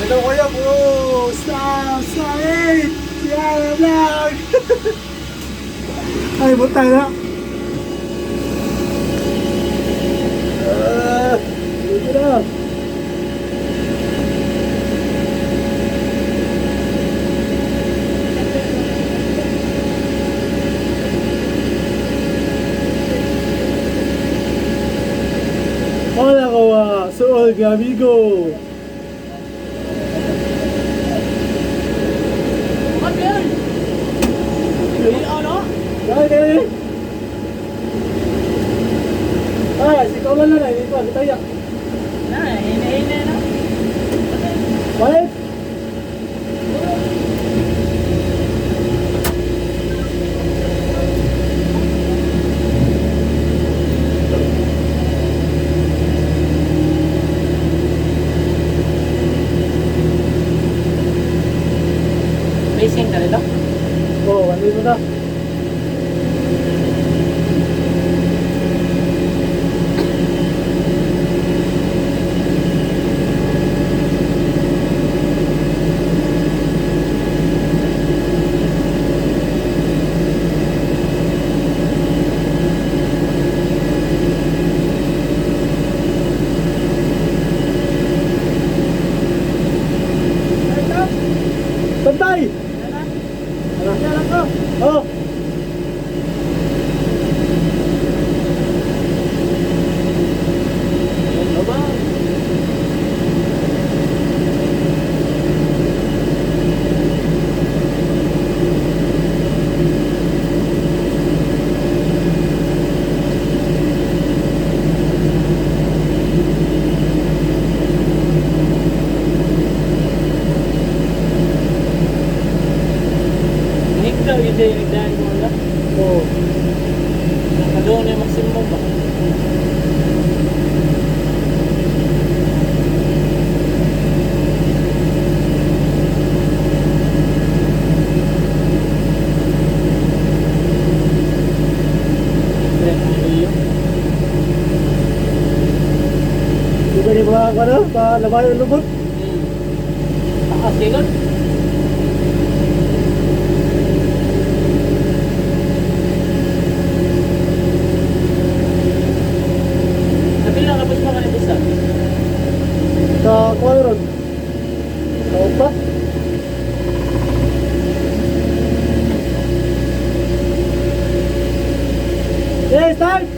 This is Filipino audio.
Hello kuya bro! Stop! Stop! Yan lang! Ay, buta na! Dito na! Hola kawa! Soy amigo! Dali! Ah, si Kawan na hindi pa, kitaya. Hina na. Balik! Racing ka nito? Oo, ano mo na? Bantay! Oh! Ikaw yung nagdahan mo lang. Oo. Doon yung maximum ba? Di ba ni mga ano? Labayo ng lubot? Taas din nun. Nabilang kapos mo ka nito sa? Sa kuwan ron? Sa upat? Yes, start!